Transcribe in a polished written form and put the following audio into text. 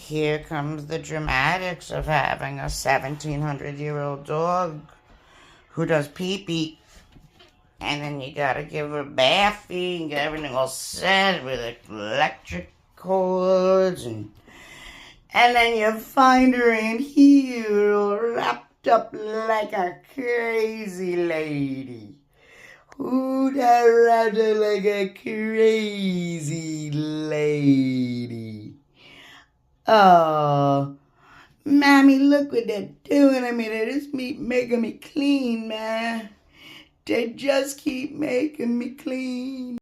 here comes the dramatics of having a 1700-year-old dog who does pee-pee. And then you gotta give her a bathie and get everything all set with electric cords. And then you find her in here all wrapped up like a crazy lady. Who'd have wrapped her like a crazy lady? Oh, Mommy, look what they're doing to me. They're just making me clean, man. They just keep making me clean.